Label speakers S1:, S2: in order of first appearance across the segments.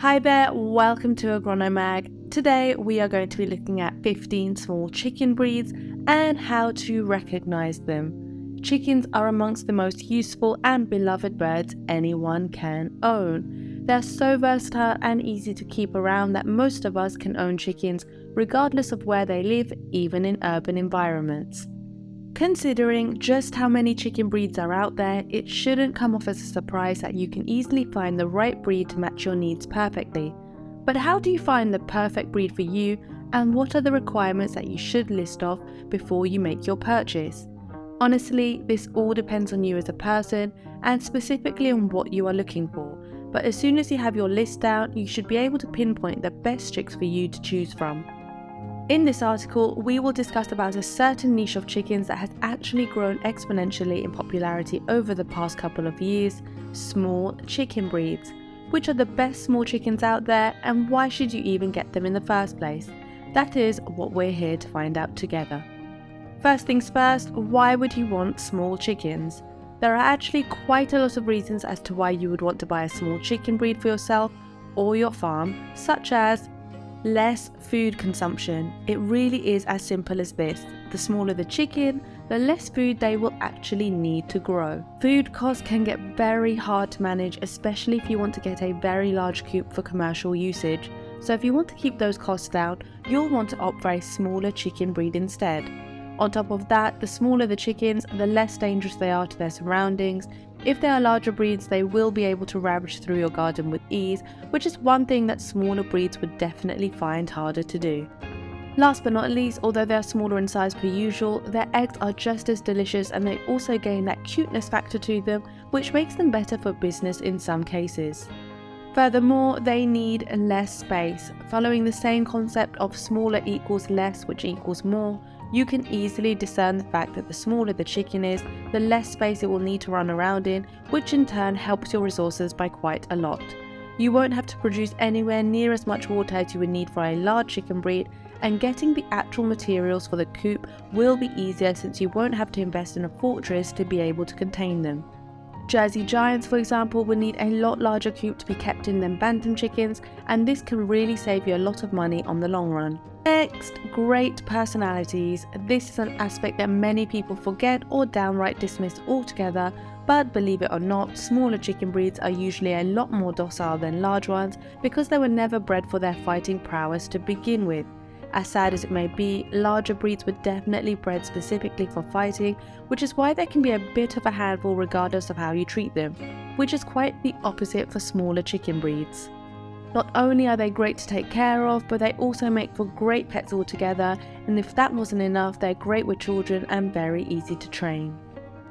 S1: Hi there, welcome to Agronomag. Today we are going to be looking at 15 small chicken breeds and how to recognize them. Chickens are amongst the most useful and beloved birds anyone can own. They're so versatile and easy to keep around that most of us can own chickens regardless of where they live, even in urban environments. Considering just how many chicken breeds are out there, it shouldn't come off as a surprise that you can easily find the right breed to match your needs perfectly. But how do you find the perfect breed for you, and what are the requirements that you should list off before you make your purchase? Honestly, this all depends on you as a person and specifically on what you are looking for, but as soon as you have your list down, you should be able to pinpoint the best chicks for you to choose from. In this article, we will discuss about a certain niche of chickens that has actually grown exponentially in popularity over the past couple of years, small chicken breeds. Which are the best small chickens out there, and why should you even get them in the first place? That is what we're here to find out together. First things first, why would you want small chickens? There are actually quite a lot of reasons as to why you would want to buy a small chicken breed for yourself or your farm, such as less food consumption. It really is as simple as this. The smaller the chicken, the less food they will actually need to grow. Food costs can get very hard to manage, especially if you want to get a very large coop for commercial usage. So if you want to keep those costs down, you'll want to opt for a smaller chicken breed instead. On top of that, the smaller the chickens, the less dangerous they are to their surroundings. If they are larger breeds, they will be able to ravage through your garden with ease, which is one thing that smaller breeds would definitely find harder to do. Last but not least, although they are smaller in size per usual, their eggs are just as delicious, and they also gain that cuteness factor to them, which makes them better for business in some cases. Furthermore, they need less space. Following the same concept of smaller equals less, which equals more, you can easily discern the fact that the smaller the chicken is, the less space it will need to run around in, which in turn helps your resources by quite a lot. You won't have to produce anywhere near as much water as you would need for a large chicken breed, and getting the actual materials for the coop will be easier since you won't have to invest in a fortress to be able to contain them. Jersey Giants, for example, would need a lot larger coop to be kept in than Bantam chickens, and this can really save you a lot of money on the long run. Next, great personalities. This is an aspect that many people forget or downright dismiss altogether, but believe it or not, smaller chicken breeds are usually a lot more docile than large ones because they were never bred for their fighting prowess to begin with. As sad as it may be, larger breeds were definitely bred specifically for fighting, which is why they can be a bit of a handful regardless of how you treat them, which is quite the opposite for smaller chicken breeds. Not only are they great to take care of, but they also make for great pets altogether, and if that wasn't enough, they're great with children and very easy to train.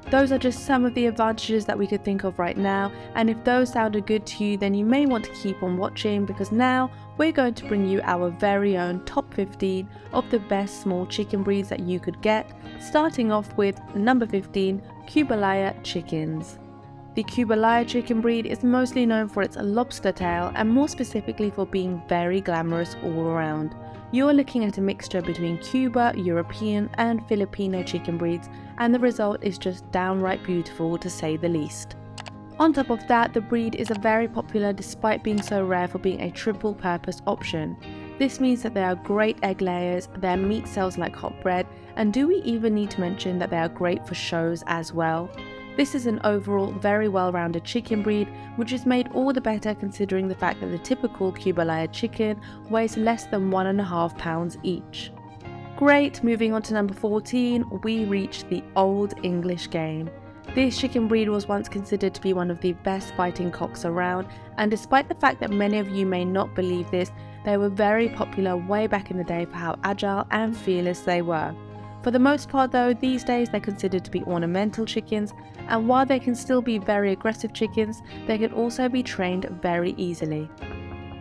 S1: Those are just some of the advantages that we could think of right now, and if those sounded good to you, then you may want to keep on watching, because now we're going to bring you our very own top 15 of the best small chicken breeds that you could get, starting off with number 15, Cubalaya Chickens. The Cubalaya chicken breed is mostly known for its lobster tail, and more specifically for being very glamorous all around. You are looking at a mixture between Cuba, European and Filipino chicken breeds, and the result is just downright beautiful to say the least. On top of that, the breed is very popular despite being so rare for being a triple purpose option. This means that they are great egg layers, their meat sells like hot bread, and do we even need to mention that they are great for shows as well? This is an overall very well-rounded chicken breed, which is made all the better considering the fact that the typical Cubalaya chicken weighs less than 1.5 pounds each. Great, moving on to number 14, we reach the Old English game. This chicken breed was once considered to be one of the best fighting cocks around, and despite the fact that many of you may not believe this, they were very popular way back in the day for how agile and fearless they were. For the most part though, these days they're considered to be ornamental chickens, and while they can still be very aggressive chickens, they can also be trained very easily.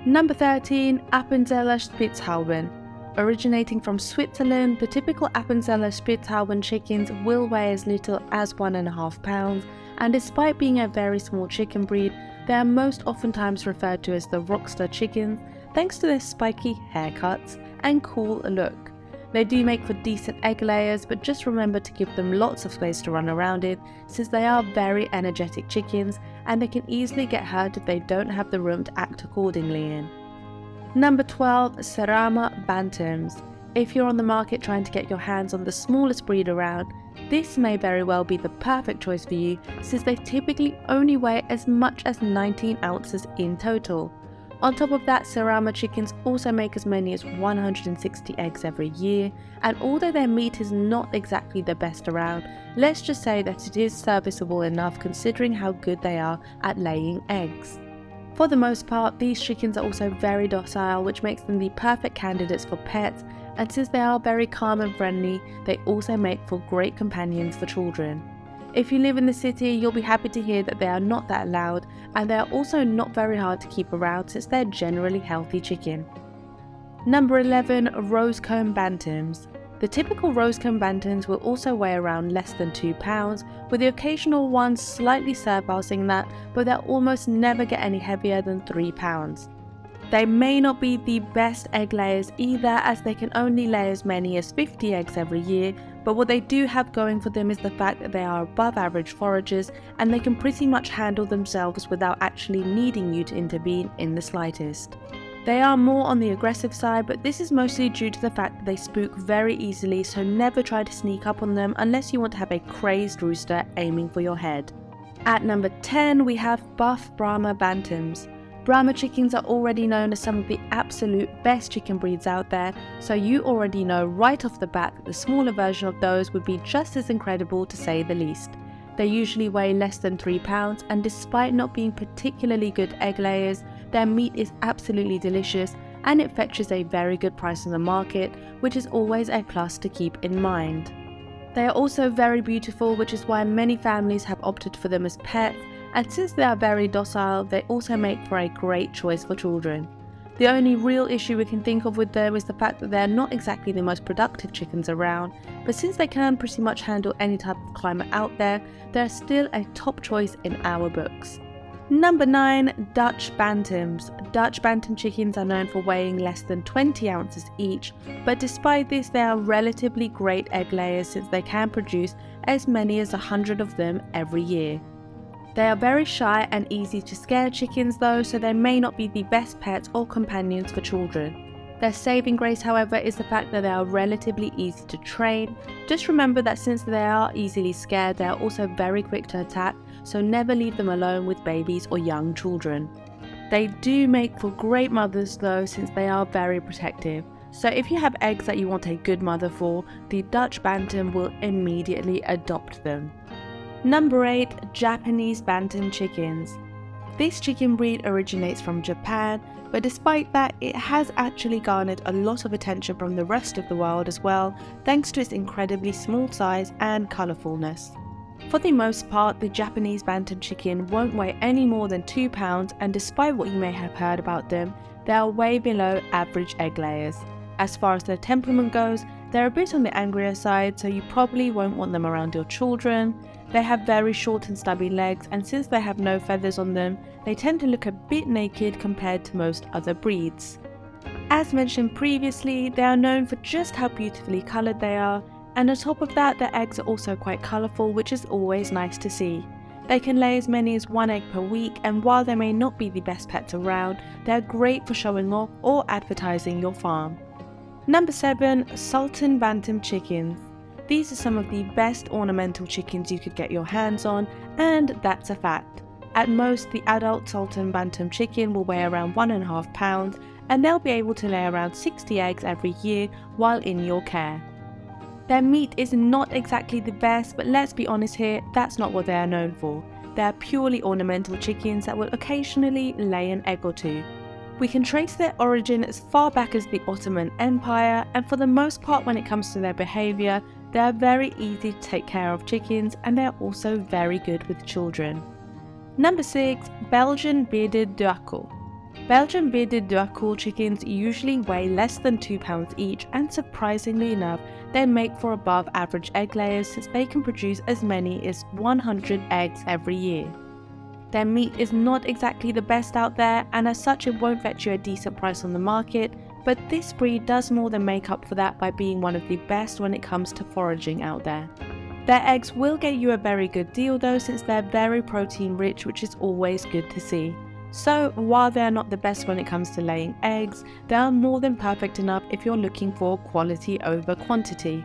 S1: Number 13, Appenzeller Spitzhauben. Originating from Switzerland, the typical Appenzeller Spitzhauben chickens will weigh as little as 1.5 pounds, and despite being a very small chicken breed, they are most oftentimes referred to as the rockstar chickens thanks to their spiky haircuts and cool look. They do make for decent egg layers, but just remember to give them lots of space to run around in, since they are very energetic chickens and they can easily get hurt if they don't have the room to act accordingly in. Number 12. Serama Bantams. If you're on the market trying to get your hands on the smallest breed around, this may very well be the perfect choice for you, since they typically only weigh as much as 19 ounces in total. On top of that, Serama chickens also make as many as 160 eggs every year, and although their meat is not exactly the best around, let's just say that it is serviceable enough considering how good they are at laying eggs. For the most part, these chickens are also very docile, which makes them the perfect candidates for pets, and since they are very calm and friendly, they also make for great companions for children. If you live in the city, you'll be happy to hear that they are not that loud, and they are also not very hard to keep around since they're generally healthy chicken. Number 11. Rosecomb Bantams. The typical Rosecomb Bantams will also weigh around less than 2 pounds, with the occasional ones slightly surpassing that, but they'll almost never get any heavier than 3 pounds. They may not be the best egg layers either, as they can only lay as many as 50 eggs every year, but what they do have going for them is the fact that they are above average foragers and they can pretty much handle themselves without actually needing you to intervene in the slightest. They are more on the aggressive side, but this is mostly due to the fact that they spook very easily, so never try to sneak up on them unless you want to have a crazed rooster aiming for your head. At number 10, we have buff Brahma Bantams. Brahma chickens are already known as some of the absolute best chicken breeds out there, so you already know right off the bat that the smaller version of those would be just as incredible, to say the least. They usually weigh less than 3 pounds, and despite not being particularly good egg layers, their meat is absolutely delicious and it fetches a very good price on the market, which is always a plus to keep in mind. They are also very beautiful, which is why many families have opted for them as pets, and since they are very docile, they also make for a great choice for children. The only real issue we can think of with them is the fact that they are not exactly the most productive chickens around, but since they can pretty much handle any type of climate out there, they are still a top choice in our books. Number 9. Dutch Bantams. Dutch Bantam chickens are known for weighing less than 20 ounces each, but despite this they are relatively great egg layers since they can produce as many as 100 of them every year. They are very shy and easy to scare chickens though, so they may not be the best pets or companions for children. Their saving grace, however, is the fact that they are relatively easy to train. Just remember that since they are easily scared, they are also very quick to attack, so never leave them alone with babies or young children. They do make for great mothers though, since they are very protective. So if you have eggs that you want a good mother for, the Dutch Bantam will immediately adopt them. Number 8. Japanese Bantam Chickens. This chicken breed originates from Japan, but despite that, it has actually garnered a lot of attention from the rest of the world as well, thanks to its incredibly small size and colourfulness. For the most part, the Japanese Bantam chicken won't weigh any more than 2 pounds, and despite what you may have heard about them, they are way below average egg layers. As far as their temperament goes, they're a bit on the angrier side, so you probably won't want them around your children. They have very short and stubby legs, and since they have no feathers on them, they tend to look a bit naked compared to most other breeds. As mentioned previously, they are known for just how beautifully coloured they are, and on top of that, their eggs are also quite colourful, which is always nice to see. They can lay as many as 1 egg per week, and while they may not be the best pets around, they are great for showing off or advertising your farm. Number 7. Sultan Bantam Chickens. These are some of the best ornamental chickens you could get your hands on, and that's a fact. At most, the adult Sultan Bantam chicken will weigh around 1.5 pounds, and they'll be able to lay around 60 eggs every year while in your care. Their meat is not exactly the best, but let's be honest here, that's not what they are known for. They are purely ornamental chickens that will occasionally lay an egg or two. We can trace their origin as far back as the Ottoman Empire, and for the most part when it comes to their behaviour, they are very easy to take care of chickens, and they are also very good with children. Number 6. Belgian Bearded Duakel. Belgian Bearded Duakel chickens usually weigh less than 2 pounds each, and surprisingly enough, they make for above average egg layers since they can produce as many as 100 eggs every year. Their meat is not exactly the best out there, and as such it won't fetch you a decent price on the market, but this breed does more than make up for that by being one of the best when it comes to foraging out there. Their eggs will get you a very good deal though, since they're very protein rich, which is always good to see. So while they're not the best when it comes to laying eggs, they are more than perfect enough if you're looking for quality over quantity.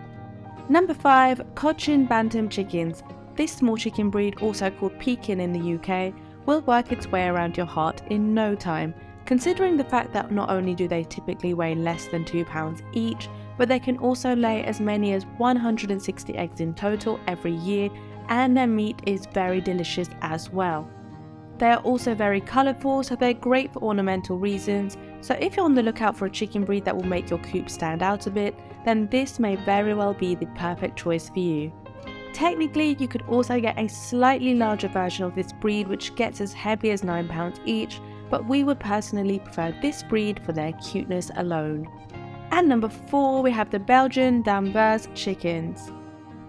S1: Number 5. Cochin Bantam Chickens. This small chicken breed, also called Pekin in the UK, will work its way around your heart in no time, considering the fact that not only do they typically weigh less than 2 pounds each, but they can also lay as many as 160 eggs in total every year, and their meat is very delicious as well. They are also very colourful, so they're great for ornamental reasons, so if you're on the lookout for a chicken breed that will make your coop stand out a bit, then this may very well be the perfect choice for you. Technically, you could also get a slightly larger version of this breed which gets as heavy as 9 pounds each, but we would personally prefer this breed for their cuteness alone. And number 4, we have the Belgian Bearded Chickens.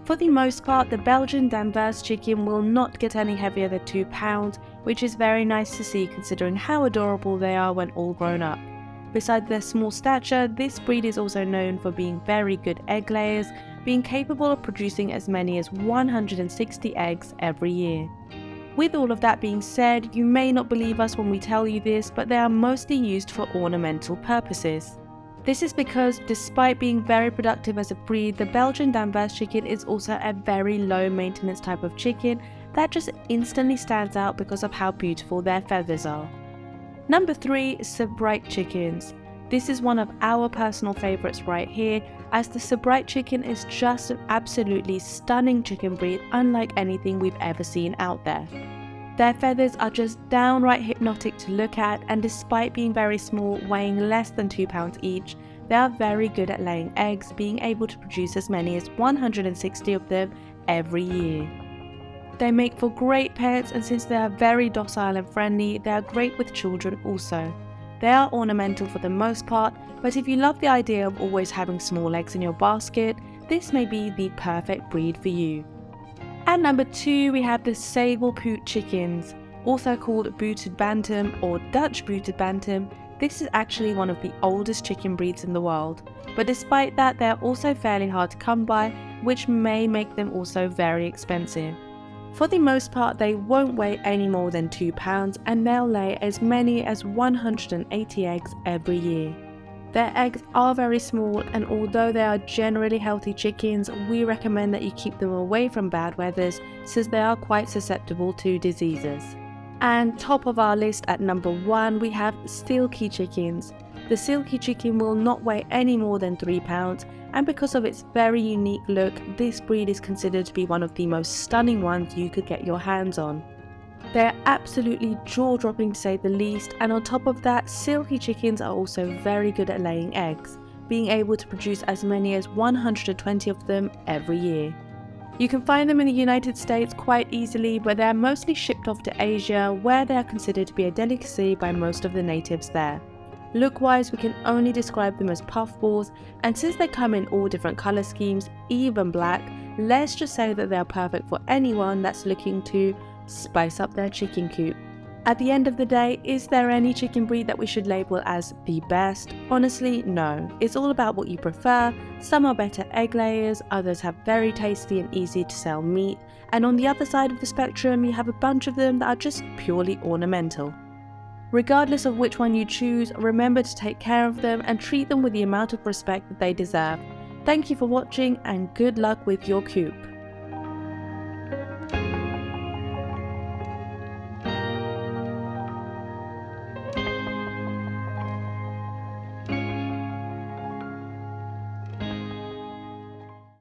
S1: For the most part, the Belgian Bearded chicken will not get any heavier than 2 pounds, which is very nice to see considering how adorable they are when all grown up. Besides their small stature, this breed is also known for being very good egg layers, being capable of producing as many as 160 eggs every year. With all of that being said, you may not believe us when we tell you this, but they are mostly used for ornamental purposes. This is because, despite being very productive as a breed, the Belgian Bearded chicken is also a very low maintenance type of chicken that just instantly stands out because of how beautiful their feathers are. Number 3. Sebright Chickens. This is one of our personal favourites right here, as the Sebright chicken is just an absolutely stunning chicken breed unlike anything we've ever seen out there. Their feathers are just downright hypnotic to look at, and despite being very small, weighing less than 2 pounds each, they are very good at laying eggs, being able to produce as many as 160 of them every year. They make for great pets, and since they are very docile and friendly, they are great with children also. They are ornamental for the most part, but if you love the idea of always having small eggs in your basket, this may be the perfect breed for you. At number 2, we have the Sablepoot Chickens, also called Booted Bantam or Dutch Booted Bantam. This is actually one of the oldest chicken breeds in the world, but despite that, they are also fairly hard to come by, which may make them also very expensive. For the most part, they won't weigh any more than 2 pounds, and they'll lay as many as 180 eggs every year. Their eggs are very small, and although they are generally healthy chickens, we recommend that you keep them away from bad weathers since they are quite susceptible to diseases. And top of our list at number 1, we have Silkie Chickens. The Silkie chicken will not weigh any more than 3 pounds, and because of its very unique look, this breed is considered to be one of the most stunning ones you could get your hands on. They are absolutely jaw-dropping to say the least, and on top of that, Silkie chickens are also very good at laying eggs, being able to produce as many as 120 of them every year. You can find them in the United States quite easily, but they are mostly shipped off to Asia, where they are considered to be a delicacy by most of the natives there. Look-wise, we can only describe them as puffballs, and since they come in all different colour schemes, even black, let's just say that they are perfect for anyone that's looking to spice up their chicken coop. At the end of the day, is there any chicken breed that we should label as the best? Honestly, no. It's all about what you prefer. Some are better egg layers, others have very tasty and easy to sell meat, and on the other side of the spectrum, you have a bunch of them that are just purely ornamental. Regardless of which one you choose, remember to take care of them and treat them with the amount of respect that they deserve. Thank you for watching, and good luck with your coop.